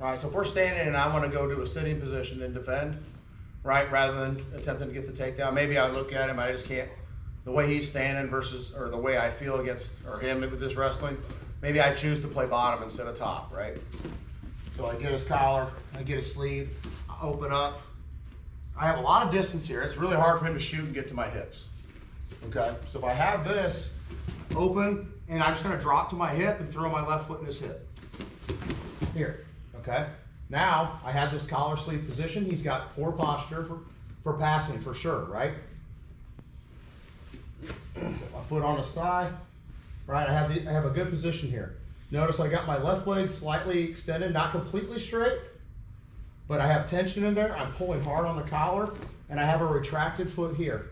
right? So if we're standing and I want to go to a sitting position and defend, right, rather than attempting to get the takedown, maybe I look at him, I just can't, the way he's standing versus, or the way I feel against, or him with this wrestling, maybe I choose to play bottom instead of top, right? So I get his collar, I get his sleeve, I open up. I have a lot of distance here. It's really hard for him to shoot and get to my hips, okay? So if I have this open, and I'm just gonna drop to my hip and throw my left foot in his hip. Here, okay? Now, I have this collar sleeve position. He's got poor posture for passing, for sure, right? Set my foot on his thigh, right? I have a good position here. Notice I got my left leg slightly extended, not completely straight, but I have tension in there. I'm pulling hard on the collar, and I have a retracted foot here,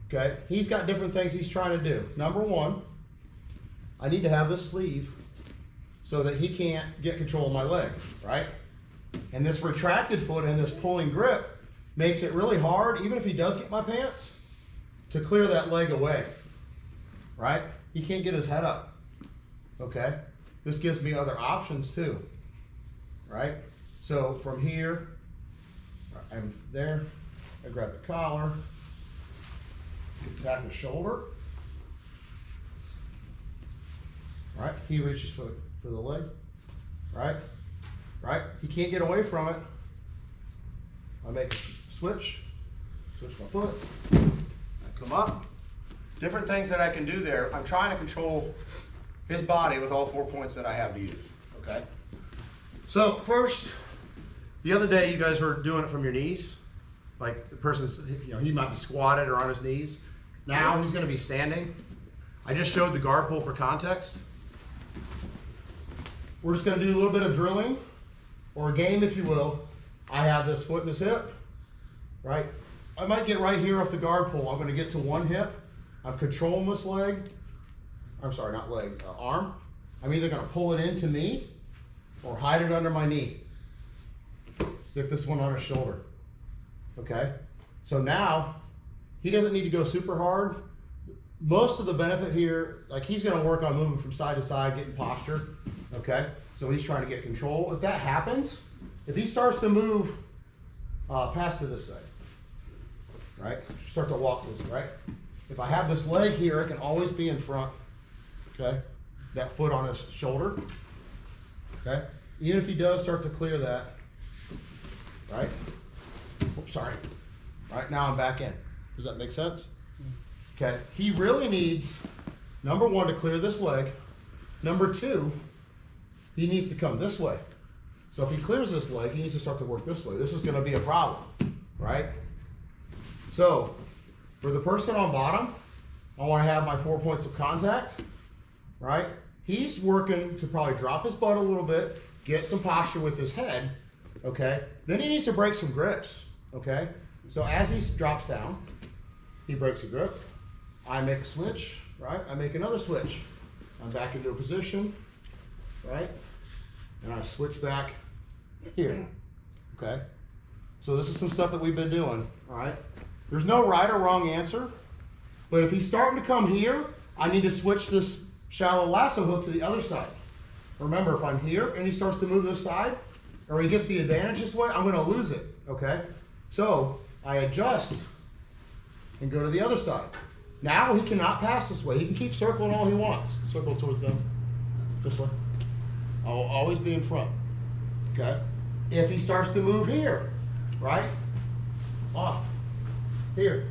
okay? He's got different things he's trying to do. Number one, I need to have this sleeve so that he can't get control of my leg, right? And this retracted foot and this pulling grip makes it really hard, even if he does get my pants, to clear that leg away, right? He can't get his head up, okay? This gives me other options too, right? So from here, I'm there, I grab the collar, tap the shoulder, right? He reaches for the leg, right? Right? He can't get away from it. I make a switch my foot, I come up. Different things that I can do there. I'm trying to control his body with all 4 points that I have to use, okay? So first, the other day you guys were doing it from your knees. Like the person's, you know, he might be squatted or on his knees. Now he's gonna be standing. I just showed the guard pull for context. We're just gonna do a little bit of drilling, or a game if you will. I have this foot in his hip, right? I might get right here off the guard pull. I'm gonna get to one hip. I'm controlling this leg. I'm sorry, not leg, arm. I'm either gonna pull it into me or hide it under my knee. Stick this one on his shoulder, okay? So now, he doesn't need to go super hard. Most of the benefit here, like he's gonna work on moving from side to side, getting posture, okay? So he's trying to get control. If that happens, if he starts to move past to this side, right? Start to walk this, right? If I have this leg here, it can always be in front, okay? That foot on his shoulder, okay? Even if he does start to clear that, right? Oops, sorry. Right, now I'm back in. Does that make sense? Okay, he really needs, number one, to clear this leg. Number two, he needs to come this way. So if he clears this leg, he needs to start to work this way. This is gonna be a problem, right? So, for the person on bottom, I wanna have my 4 points of contact, right? He's working to probably drop his butt a little bit, get some posture with his head, okay? Then he needs to break some grips, okay? So as he drops down, he breaks a grip. I make a switch, right? I make another switch. I'm back into a position, right? And I switch back here, okay? So this is some stuff that we've been doing, all right? There's no right or wrong answer, but if he's starting to come here, I need to switch this shallow lasso hook to the other side. Remember, if I'm here and he starts to move this side, or he gets the advantage this way, I'm gonna lose it, okay? So I adjust and go to the other side. Now he cannot pass this way. He can keep circling all he wants. Circle towards them, this way. I'll always be in front, okay? If he starts to move here, right? Off, here.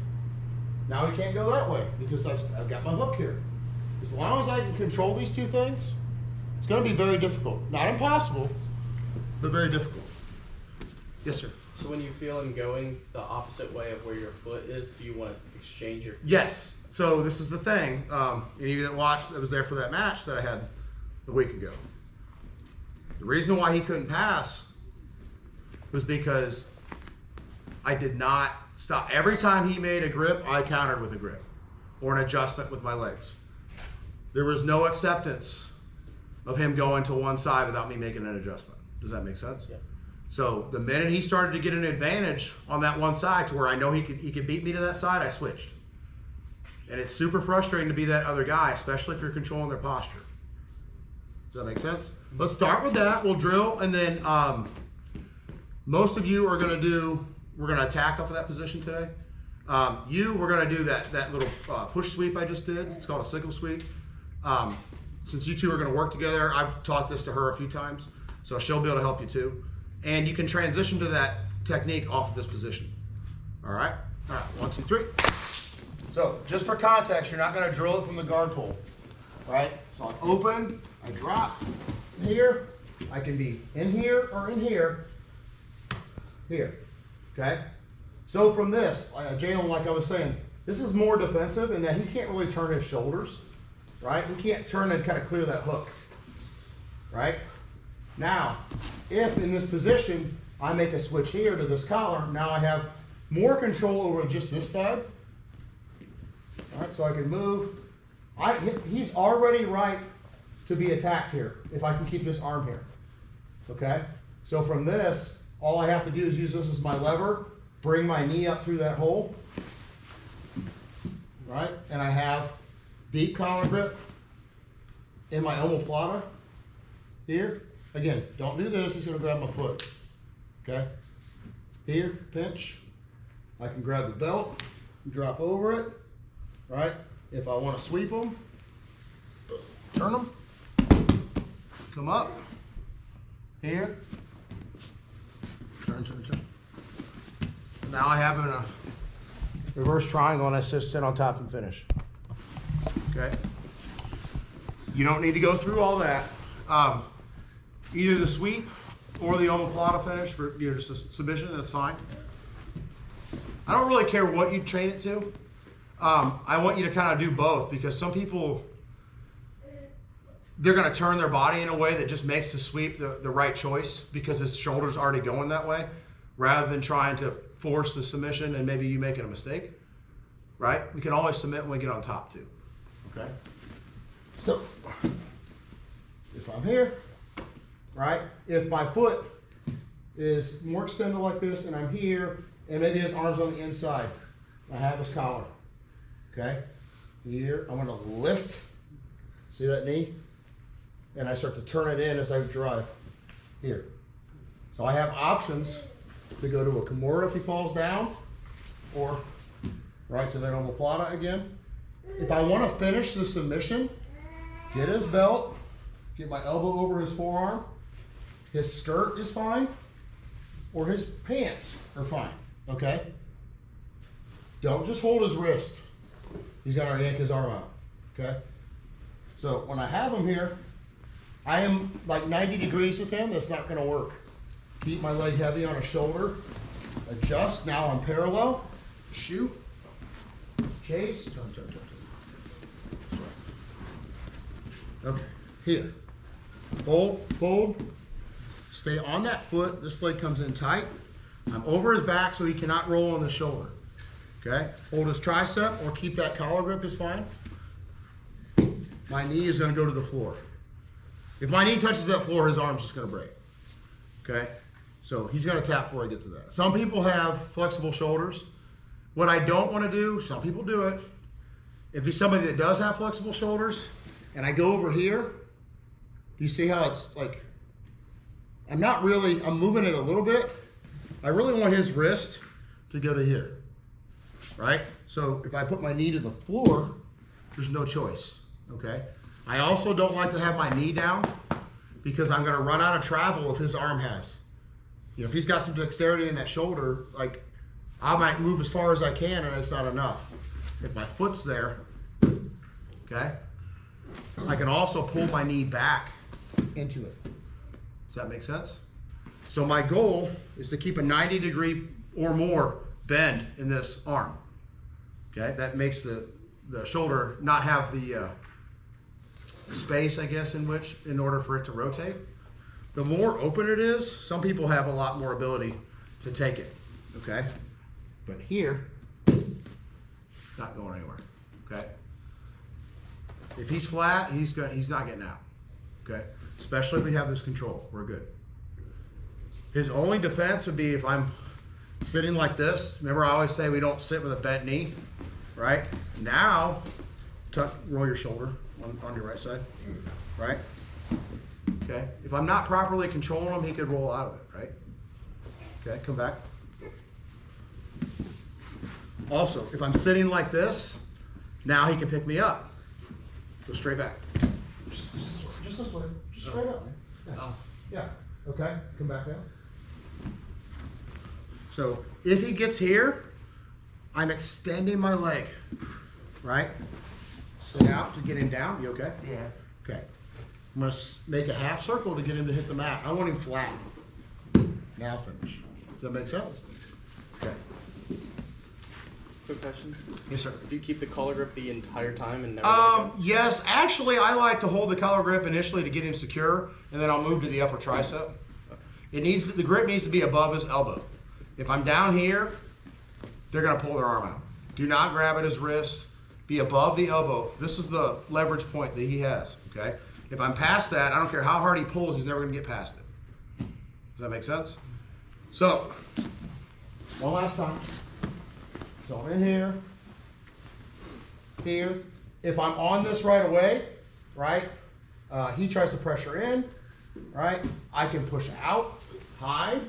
Now he can't go that way because I've got my hook here. As long as I can control these two things, it's gonna be very difficult. Not impossible, but very difficult. Yes, sir. So when you feel him going the opposite way of where your foot is, do you want to exchange your foot? Yes. So this is the thing. You that watched, that was there for that match that I had a week ago. The reason why he couldn't pass was because I did not stop. Every time he made a grip, I countered with a grip or an adjustment with my legs. There was no acceptance of him going to one side without me making an adjustment. Does that make sense? Yeah. So the minute he started to get an advantage on that one side to where I know he could beat me to that side, I switched. And it's super frustrating to be that other guy, especially if you're controlling their posture. Does that make sense? Let's start with that. We'll drill, and then most of you are gonna do, we're gonna attack off of that position today. We're gonna do that little push sweep I just did. It's called a sickle sweep. Since you two are gonna work together, I've taught this to her a few times, so she'll be able to help you too. And you can transition to that technique off of this position. All right? All right, 1, 2, 3. So just for context, you're not gonna drill it from the guard pole, right? So I open, I drop here. I can be in here or in here, okay? So from this, Jalen, like I was saying, this is more defensive in that he can't really turn his shoulders, right? He can't turn and kind of clear that hook, right? Now, if in this position, I make a switch here to this collar, now I have more control over just this side. All right, so I can move. He's already right to be attacked here if I can keep this arm here, okay? So from this, all I have to do is use this as my lever, bring my knee up through that hole, right? And I have deep collar grip in my omoplata here. Again, don't do this, he's gonna grab my foot, okay? Here, pinch. I can grab the belt, drop over it, right? If I wanna sweep them, turn them, come up, here, turn. Now I have a reverse triangle and I just sit on top and finish. Okay? You don't need to go through all that. Either the sweep or the omoplata finish for just a submission, that's fine. I don't really care what you train it to. I want you to kind of do both because some people, they're going to turn their body in a way that just makes the sweep the right choice because his shoulder's already going that way, rather than trying to force the submission and maybe you making a mistake, right? We can always submit when we get on top too, okay? So, if I'm here, right? If my foot is more extended like this and I'm here, and maybe his arm's on the inside, I have his collar, okay? Here, I'm gonna lift, see that knee? And I start to turn it in as I drive here. So I have options to go to a Kimura if he falls down, or right to that omoplata again. If I want to finish the submission, get his belt, get my elbow over his forearm, his skirt is fine, or his pants are fine, okay? Don't just hold his wrist. He's got to yank his arm out, okay? So when I have him here, I am like 90 degrees with him. That's not going to work. Keep my leg heavy on his shoulder. Adjust. Now I'm parallel. Shoot. Chase. Turn. Okay. Here. Fold. Stay on that foot. This leg comes in tight. I'm over his back so he cannot roll on the shoulder. Okay. Hold his tricep or keep that collar grip is fine. My knee is going to go to the floor. If my knee touches that floor, his arm's just going to break. Okay? So he's going to tap before I get to that. Some people have flexible shoulders. What I don't want to do, some people do it. If he's somebody that does have flexible shoulders, and I go over here, do you see how it's like, I'm moving it a little bit. I really want his wrist to go to here. Right? So if I put my knee to the floor, there's no choice. Okay? I also don't like to have my knee down because I'm going to run out of travel if his arm has. You know, if he's got some dexterity in that shoulder, like I might move as far as I can and it's not enough. If my foot's there, okay, I can also pull my knee back into it. Does that make sense? So my goal is to keep a 90-degree or more bend in this arm. Okay, that makes the shoulder not have the space, I guess, in order for it to rotate. The more open it is, some people have a lot more ability to take it, okay? But here, not going anywhere, okay? If he's flat, he's not getting out, okay? Especially if we have this control, we're good. His only defense would be if I'm sitting like this. Remember I always say we don't sit with a bent knee, right? Now, roll your shoulder on your right side, right? Okay, if I'm not properly controlling him, he could roll out of it, right? Okay, come back. Also, if I'm sitting like this, now he can pick me up. Go straight back. Just this way, just this way, just straight up, man. Yeah. Yeah, okay, come back down. So if he gets here, I'm extending my leg, right? Sit out to get him down, you okay? Yeah. Okay. I'm gonna make a half circle to get him to hit the mat. I want him flat. Now finish. Does that make sense? Okay. Quick question. Yes, sir. Do you keep the collar grip the entire time and never let go? Yes, actually I like to hold the collar grip initially to get him secure, and then I'll move to the upper tricep. The grip needs to be above his elbow. If I'm down here, they're gonna pull their arm out. Do not grab at his wrist. Be above the elbow. This is the leverage point that he has, okay? If I'm past that, I don't care how hard he pulls, he's never gonna get past it. Does that make sense? So, one last time. So I'm in here, here. If I'm on this right away, right, he tries to pressure in, right? I can push out, hide.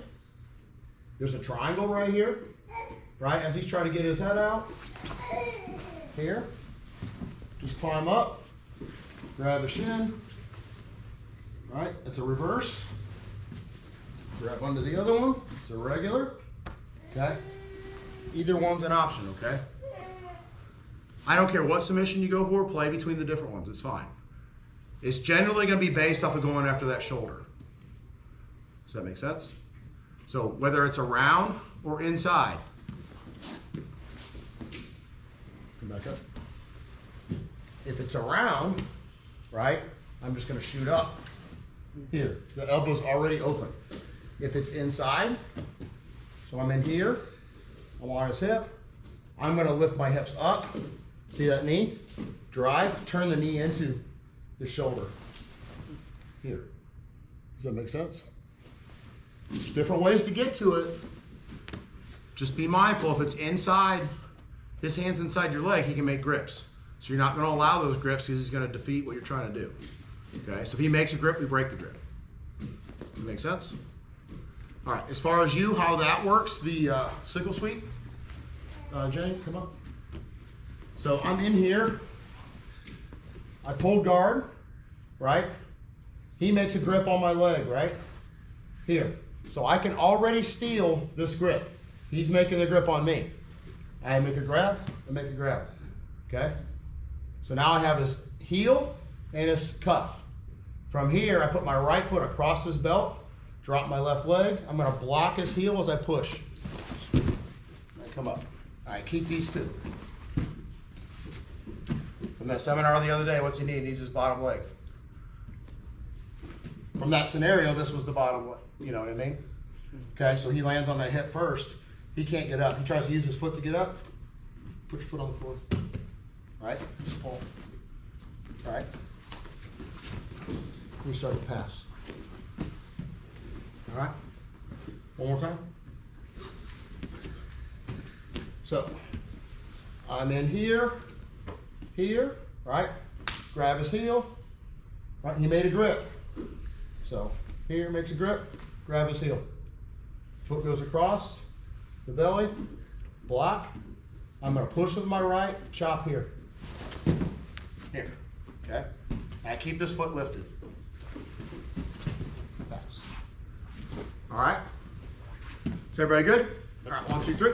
There's a triangle right here, right? As he's trying to get his head out. Here. Just climb up, grab a shin, right? It's a reverse. Grab onto the other one. It's a regular, okay? Either one's an option, okay? I don't care what submission you go for, play between the different ones, it's fine. It's generally gonna be based off of going after that shoulder. Does that make sense? So whether it's around or inside. Come back up. If it's around, right, I'm just gonna shoot up. Here, the elbow's already open. If it's inside, so I'm in here, I'm on his hip, I'm gonna lift my hips up. See that knee? Drive, turn the knee into the shoulder. Here. Does that make sense? There's different ways to get to it. Just be mindful, if it's inside, his hand's inside your leg, he can make grips. So you're not gonna allow those grips because he's gonna defeat what you're trying to do. Okay, so if he makes a grip, we break the grip. Does that make sense? All right, as far as you, how that works, the sickle sweep. Jenny, come up. So I'm in here. I pulled guard, right? He makes a grip on my leg, right? Here. So I can already steal this grip. He's making the grip on me. I make a grab, I make a grab, okay? So now I have his heel and his cuff. From here, I put my right foot across his belt, drop my left leg. I'm gonna block his heel as I push. Come up. All right, keep these two. From that seminar the other day, what's he need? He needs his bottom leg. From that scenario, this was the bottom leg. You know what I mean? Okay, so he lands on that hip first. He can't get up. He tries to use his foot to get up. Put your foot on the floor. Right? Just pull. Right? We start to pass. All right? One more time. So, I'm in here, right? Grab his heel, right? He made a grip. So, here makes a grip, grab his heel. Foot goes across the belly, block. I'm gonna push with my right, chop here. Here, okay? And I keep this foot lifted. Pass. All right? Is everybody good? All right, 1, 2, 3.